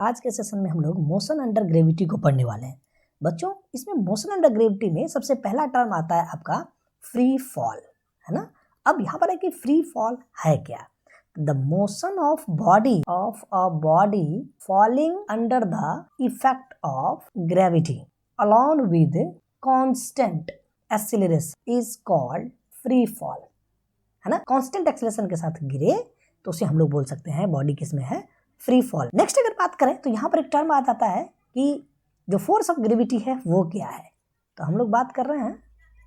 आज के सेशन में हम लोग मोशन अंडर ग्रेविटी को पढ़ने वाले हैं। बच्चों, इसमें मोशन अंडर ग्रेविटी में सबसे पहला टर्म आता है आपका फ्री फॉल, है ना। अब यहाँ पर है कि फ्री फॉल है क्या? The motion of a body falling under the effect of gravity along with constant acceleration is called free fall, है ना। कांस्टेंट एक्सीलरेशन के साथ गिरे तो उसे हम लोग बोल सकते हैं बॉडी किसमें है, फ्री फॉल। नेक्स्ट अगर बात करें तो यहाँ पर एक टर्म आ जाता है कि जो फोर्स ऑफ ग्रेविटी है वो क्या है। तो हम लोग बात कर रहे हैं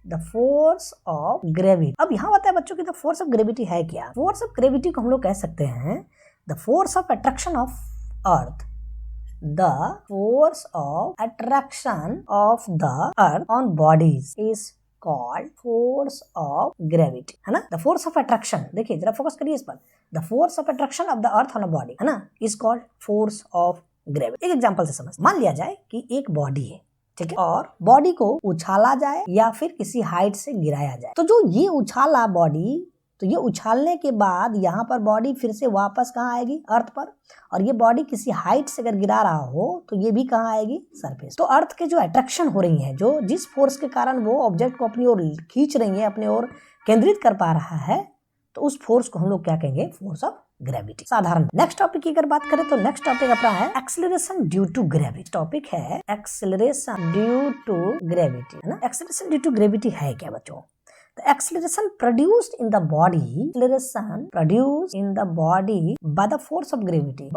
द फोर्स ऑफ ग्रेविटी। अब यहाँ बताया बच्चों की द फोर्स ऑफ ग्रेविटी है क्या। फोर्स ऑफ ग्रेविटी को हम लोग कह सकते हैं the force of attraction of earth, the force of attraction of the earth on bodies is called force of gravity, है ना। द फोर्स ऑफ अट्रैक्शन, देखिए जरा फोकस करिए इस पर। The force of attraction of the earth on a body, है ना, is called force of gravity. एक एग्जांपल से समझ, मान लिया जाए कि एक बॉडी है, ठीक है, और बॉडी को उछाला जाए या फिर किसी हाइट से गिराया जाए। तो जो ये उछाला बॉडी, तो ये उछालने के बाद यहाँ पर बॉडी फिर से वापस कहाँ आएगी, अर्थ पर। और ये बॉडी किसी हाइट से अगर गिरा रहा हो तो ये भी कहाँ आएगी, सरफेस। तो अर्थ के जो अट्रैक्शन हो रही है, जो जिस फोर्स के कारण वो ऑब्जेक्ट को अपनी ओर खींच रही है, अपनी ओर केंद्रित कर पा रहा है, तो उस फोर्स को हम लोग क्या कहेंगे, फोर्स ऑफ ग्रेविटी। साधारण। नेक्स्ट टॉपिक की अगर बात करें तो नेक्स्ट टॉपिक अपना है acceleration due to gravity. Topic है एक्सेलरेशन ड्यू टू ग्रेविटी, है ना। एक्सेलरेशन ड्यू टू ग्रेविटी है क्या बच्चों? The acceleration produced in the body by the force of gravity,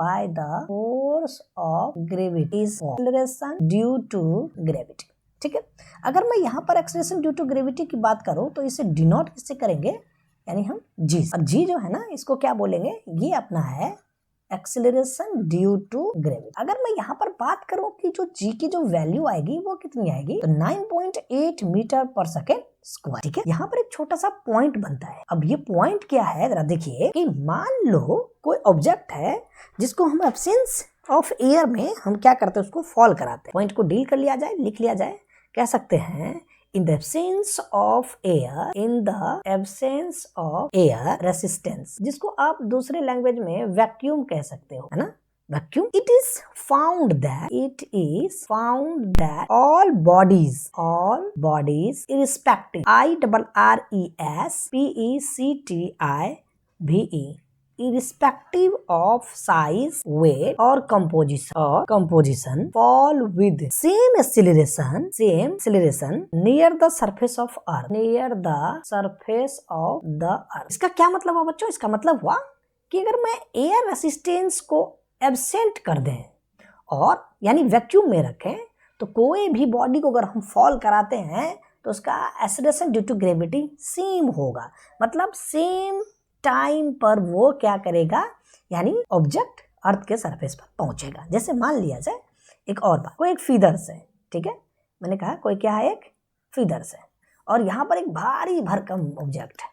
is acceleration due to gravity, ठीक है। अगर मैं यहाँ पर acceleration due to gravity की बात करूँ तो इसे डिनोट किससे करेंगे, यानी हम g। और g जो है ना, इसको क्या बोलेंगे, ये अपना है एक्सेलरेशन ड्यू टू ग्रेविटी। अगर मैं यहाँ पर बात करूं कि जो g की जो वैल्यू आएगी वो कितनी आएगी, तो 9.8 मीटर पर सेकेंड स्क्वायर, ठीक है। यहाँ पर एक छोटा सा पॉइंट बनता है। अब ये पॉइंट क्या है, जरा देखिए कि मान लो कोई ऑब्जेक्ट है जिसको हम एब्सेंस ऑफ एयर में हम क्या करते हैं, उसको फॉल कराते हैं। पॉइंट को डील कर लिया जाए, लिख लिया जाए, कह सकते हैं in the absence of air resistance, जिसको आप दूसरे लैंग्वेज में वैक्यूम कह सकते हो, है ना, vacuum. It is found that all bodies irrespective, irrespective of size, weight or composition fall with same acceleration near the surface of earth, इसका क्या मतलब हुआ बच्चों? इसका मतलब हुआ कि अगर मैं एयर रेसिस्टेंस को एब्सेंट कर दें और यानी वैक्यूम में रखें, तो कोई भी बॉडी को अगर हम फॉल कराते हैं तो उसका acceleration due to gravity same होगा। मतलब सेम टाइम पर वो क्या करेगा, यानी ऑब्जेक्ट अर्थ के सरफेस पर पहुंचेगा। जैसे मान लिया जाए एक और बात, कोई एक फीदर्स है, ठीक है, मैंने कहा कोई क्या है, एक फीदर्स है, और यहाँ पर एक भारी भरकम ऑब्जेक्ट है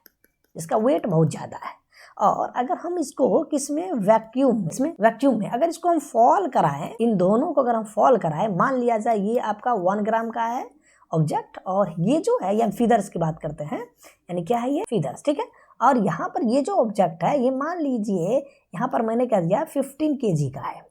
जिसका वेट बहुत ज्यादा है। और अगर हम इसको किसमें, वैक्यूम में अगर इसको हम फॉल कराएं, इन दोनों को अगर हम फॉल कराएं, मान लिया जाए ये आपका 1 ग्राम का है ऑब्जेक्ट, और ये जो है, ये फीदर्स की बात करते हैं, यानी क्या है, ये फीदर्स, ठीक है। और यहाँ पर ये जो ऑब्जेक्ट है, ये मान लीजिए यहाँ पर मैंने कह दिया 15 kg का है।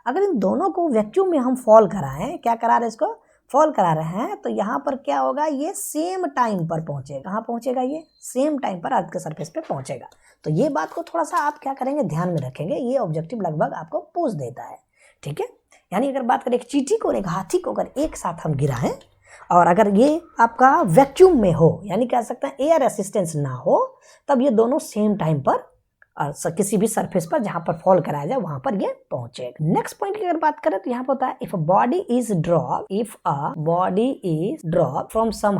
अगर इन दोनों को वैक्यूम में हम फॉल कराएं, क्या करा रहे हैं, इसको फॉल करा रहे हैं, तो यहाँ पर क्या होगा, ये सेम टाइम पर पहुंचेगा। कहाँ पहुंचेगा, ये सेम टाइम पर अर्थ के सरफेस पे पहुंचेगा। तो ये बात को थोड़ा सा आप क्या करेंगे, ध्यान में रखेंगे। ये ऑब्जेक्टिव लगभग आपको पूछ देता है, ठीक है। यानी अगर बात करें एक चींटी को और एक हाथी को अगर एक साथ हम गिराएं, और अगर ये आपका वैक्यूम में हो, यानी कह सकते हैं एयर रेसिस्टेंस ना हो, तब ये दोनों सेम टाइम पर किसी भी सरफेस पर जहां पर फॉल कराया जाए वहां पर ये पहुंचेगा। नेक्स्ट पॉइंट की अगर बात करें तो यहाँ पर होता है if a body is drop from some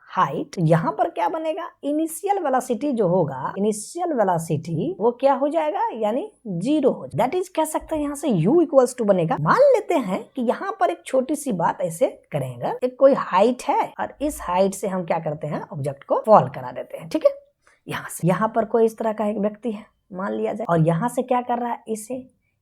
height, यहाँ पर क्या बनेगा, इनिशियल वेलोसिटी जो होगा, इनिशियल वेलोसिटी वो क्या हो जाएगा, यानी 0 हो जाएगा। दैट इज कह सकते हैं यहाँ से u इक्वल्स टू बनेगा। मान लेते हैं कि यहाँ पर एक छोटी सी बात ऐसे करेंगे, एक कोई हाइट है और इस हाइट से हम क्या करते हैं, ऑब्जेक्ट को फॉल करा देते हैं, ठीक है। यहाँ से यहाँ पर कोई इस तरह का एक व्यक्ति है मान लिया जाए, और यहाँ से क्या कर रहा है, इसे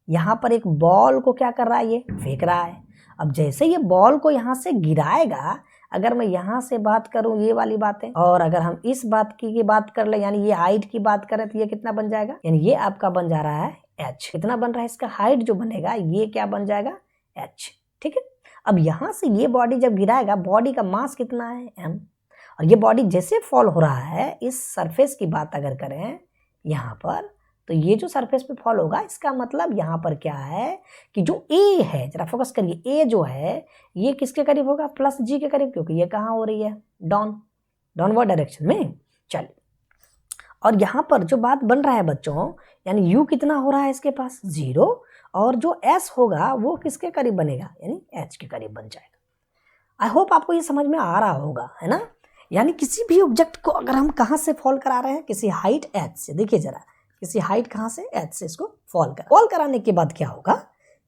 यहाँ पर एक बॉल को क्या कर रहा है, ये फेंक रहा है। अब जैसे ये बॉल को यहाँ से गिराएगा, अगर मैं यहाँ से बात करूं ये वाली बातें, और अगर हम इस बात की बात कर ले, यानी ये हाइट की बात करें, तो ये कितना बन जाएगा, यानी ये आपका बन जा रहा है h कितना बन रहा है, इसका हाइट जो बनेगा ये क्या बन जाएगा h। ठीक है, अब यहां से ये बॉडी जब गिराएगा, बॉडी का मास कितना है m, और ये बॉडी जैसे फॉल हो रहा है, इस सरफेस की बात अगर करें यहाँ पर, तो ये जो सरफेस पे फॉल होगा, इसका मतलब यहाँ पर क्या है कि जो ए है, जरा फोकस करिए, ए जो है ये किसके करीब होगा, प्लस जी के करीब, क्योंकि ये कहाँ हो रही है, डाउनवर्ड डायरेक्शन में। चलिए, और यहाँ पर जो बात बन रहा है बच्चों, यानी यू कितना हो रहा है इसके पास 0, और जो एस होगा वो किसके करीब बनेगा, यानी एच के करीब बन जाएगा। आई होप आपको ये समझ में आ रहा होगा, है ना। यानी किसी भी ऑब्जेक्ट को अगर हम कहाँ से फॉल करा रहे हैं, किसी हाइट एच से, देखिए जरा, किसी हाइट कहाँ से, एच से इसको फॉल कराने के बाद क्या होगा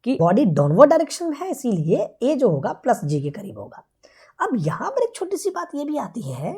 कि बॉडी डाउनवर्ड डायरेक्शन में है, इसीलिए ए जो होगा प्लस जी के करीब होगा। अब यहाँ पर एक छोटी सी बात ये भी आती है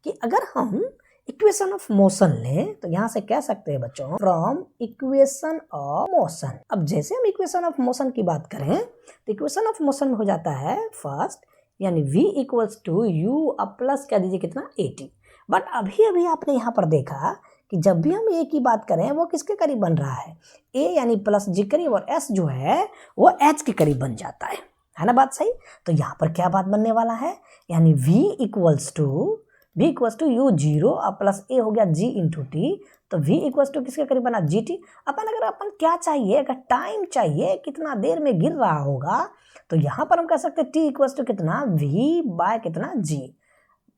कि अगर हम इक्वेशन ऑफ मोशन लें, तो यहाँ से कह सकते हैं बच्चों, फ्रॉम इक्वेशन ऑफ मोशन। अब जैसे हम इक्वेशन ऑफ मोशन की बात करें, तो इक्वेशन ऑफ मोशन में हो जाता है फर्स्ट, यानी v इक्वल्स टू यू अब प्लस कह दीजिए कितना 80। बट अभी आपने यहाँ पर देखा कि जब भी हम a की बात करें, वो किसके करीब बन रहा है, a यानी प्लस जी करीब, और s जो है वो h के करीब बन जाता है ना, बात सही। तो यहाँ पर क्या बात बनने वाला है, यानी v इक्वल्स टू यू 0 और प्लस a हो गया g इंटू टी, तो v इक्वल्स टू किसके करीब बना, gt। अपन क्या चाहिए, अगर टाइम चाहिए कितना देर में गिर रहा होगा, तो यहाँ पर हम कह सकते हैं t इक्वल्स टू कितना v बाय कितना g।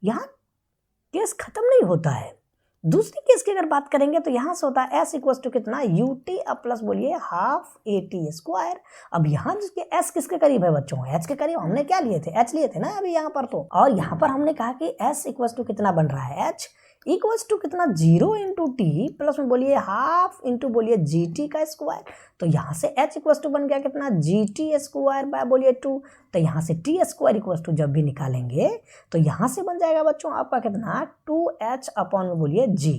यहाँ केस खत्म नहीं होता है। दूसरी केस की अगर बात करेंगे तो यहाँ से होता है s इक्वल्स टू कितना ut अब प्लस बोलिए हाफ at स्क्वायर। अब यहाँ जिसके s किसके करीब है बच्चों, h के करीब। हमने क्या लिए थे, h लिए थे ना अभी यहाँ पर तो, और यहाँ पर हमने कहा कि s इक्वल्स टू कितना बन रहा है, h इक्वल्स टू कितना 0 इंटू टी प्लस में बोलिए हाफ इंटू बोलिए जी टी का स्क्वायर। तो यहाँ से h इक्वल्स टू बन गया कितना जी टी स्क्वायर बाय बोलिए 2। तो यहाँ से टी स्क्वायर इक्वल्स टू जब भी निकालेंगे तो यहाँ से बन जाएगा बच्चों आपका कितना 2h अपॉन में बोलिए g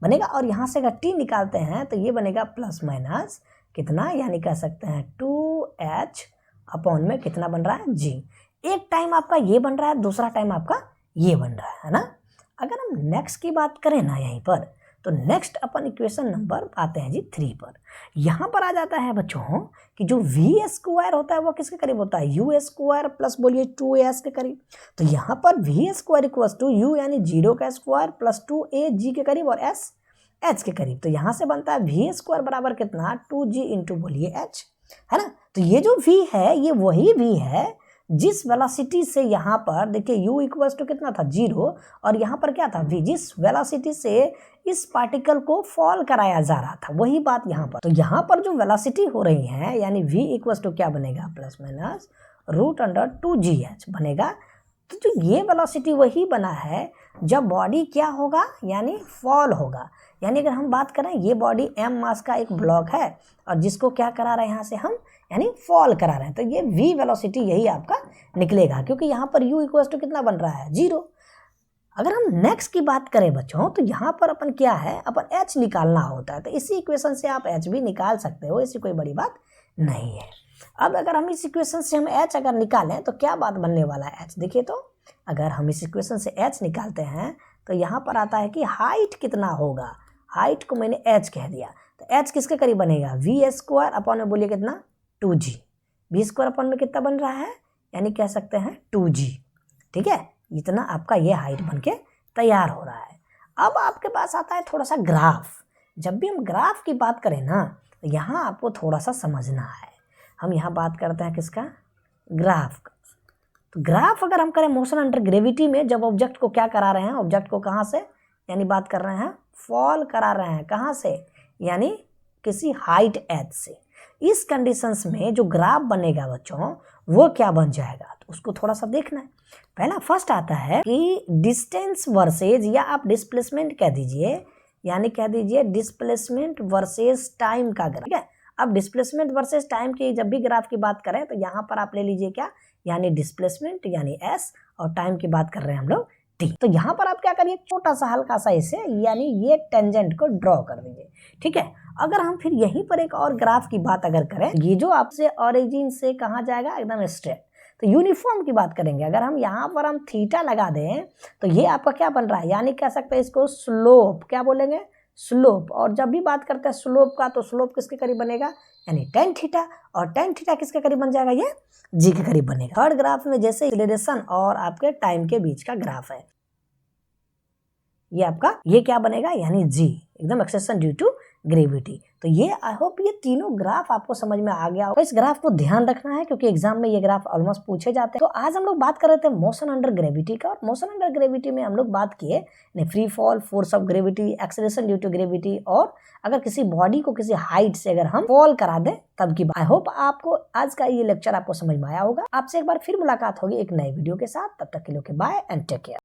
बनेगा। और यहाँ से अगर t निकालते हैं तो ये बनेगा प्लस माइनस कितना, यानी कह सकते हैं 2h अपॉन में कितना बन रहा है g। एक टाइम आपका ये बन रहा है, दूसरा टाइम आपका ये बन रहा है ना। अगर हम नेक्स्ट की बात करें ना यहीं पर, तो नेक्स्ट अपन इक्वेशन नंबर आते हैं जी 3 पर। यहाँ पर आ जाता है बच्चों कि जो v स्क्वायर होता है वो किसके करीब होता है, u स्क्वायर प्लस बोलिए 2as के करीब। तो यहाँ पर v square equals to u यानी 0 का स्क्वायर प्लस 2a g के करीब और s h के करीब। तो यहाँ से बनता है v स्क्वायर बराबर कितना 2g इंटू बोलिए h, है ना। तो ये जो v है ये वही v है जिस वेलोसिटी से यहाँ पर देखिए u इक्वल्स टू कितना था 0, और यहाँ पर क्या था v, जिस वेलोसिटी से इस पार्टिकल को फॉल कराया जा रहा था, वही बात यहाँ पर। तो यहाँ पर जो वेलोसिटी हो रही है यानी v इक्वल्स टू क्या बनेगा प्लस माइनस √2gh बनेगा। तो जो ये वेलोसिटी वही बना है जब बॉडी क्या होगा, यानी फॉल होगा। यानी अगर हम बात करें ये बॉडी m मास का एक ब्लॉक है और जिसको क्या करा रहे हैं यहाँ से हम, यानी फॉल करा रहे हैं, तो ये v वेलोसिटी यही आपका निकलेगा, क्योंकि यहाँ पर u इक्वल्स टू कितना बन रहा है 0। अगर हम नेक्स्ट की बात करें बच्चों, तो यहाँ पर अपन क्या है, अपन h निकालना होता है। तो इसी इक्वेशन से आप h भी निकाल सकते हो, ऐसी कोई बड़ी बात नहीं है। अब अगर हम इस इक्वेशन से हम h अगर निकालें तो क्या बात बनने वाला है h, देखिए तो अगर हम इस इक्वेशन से h निकालते हैं तो यहाँ पर आता है कि हाइट कितना होगा, हाइट को मैंने h कह दिया, तो h किसके करीब बनेगा v स्क्वायर अपॉन में बोलिए कितना 2g, v स्क्वायर अपॉन में कितना बन रहा है, यानी कह सकते हैं 2g। ठीक है, इतना आपका ये हाइट बन के तैयार हो रहा है। अब आपके पास आता है थोड़ा सा ग्राफ। जब भी हम ग्राफ की बात करें ना, तो यहाँ आपको थोड़ा सा समझना है। हम यहाँ बात करते हैं किसका, ग्राफ का। तो ग्राफ अगर हम करें मोशन अंडर ग्रेविटी में, जब ऑब्जेक्ट को क्या करा रहे हैं, ऑब्जेक्ट को कहाँ से, यानी बात कर रहे हैं फॉल करा रहे हैं, कहाँ से, यानी किसी हाइट h से। इस कंडीशंस में जो ग्राफ बनेगा बच्चों वो क्या बन जाएगा, तो उसको थोड़ा सा देखना है। पहला फर्स्ट आता है कि डिस्टेंस वर्सेज, या आप डिस्प्लेसमेंट कह दीजिए, यानी कह दीजिए डिस्प्लेसमेंट वर्सेज टाइम का ग्राफ। ठीक है, अब डिस्प्लेसमेंट वर्सेज टाइम की जब भी ग्राफ की बात करें तो यहाँ पर आप ले लीजिए क्या, यानी डिस्प्लेसमेंट यानी s, और टाइम की बात कर रहे हैं हम लोग t। तो यहाँ पर आप क्या करिए, छोटा सा हल्का सा इसे यानी ये टेंजेंट को ड्रॉ कर दीजिए। ठीक है, अगर हम फिर यहीं पर एक और ग्राफ की बात अगर करें, ये जो आपसे ओरिजिन से कहाँ जाएगा एकदम स्ट्रेट, तो यूनिफॉर्म की बात करेंगे। अगर हम यहाँ पर हम थीटा लगा दें तो ये आपका क्या बन रहा है, यानी कह सकते हैं इसको स्लोप, क्या बोलेंगे स्लोप, और जब भी बात करते हैं स्लोप का तो स्लोप किसके करीब बनेगा, यानी tan थीटा, और tan थीटा किसके करीब बन जाएगा, ये जी के करीब बनेगा। थर्ड ग्राफ में जैसे एक्सेलरेशन और आपके टाइम के बीच का ग्राफ है, ये आपका ये क्या बनेगा, यानी जी, एकदम एक्सेलरेशन ड्यू टू ग्रेविटी। तो ये आई होप ये तीनों ग्राफ आपको समझ में आ गया होगा। इस ग्राफ को ध्यान रखना है क्योंकि एग्जाम में ये ग्राफ ऑलमोस्ट पूछे जाते हैं। तो आज हम लोग बात कर रहे थे मोशन अंडर ग्रेविटी का, और मोशन अंडर ग्रेविटी में हम लोग बात किए free fall, force of gravity, acceleration due to gravity, और अगर किसी बॉडी को किसी हाइट से अगर हम फॉल करा दें तब की बात। आई होप आपको आज का ये लेक्चर आपको समझ में आया होगा। आपसे एक बार फिर मुलाकात होगी एक नए वीडियो के साथ, तब तक के लिए बाय एंड टेक केयर।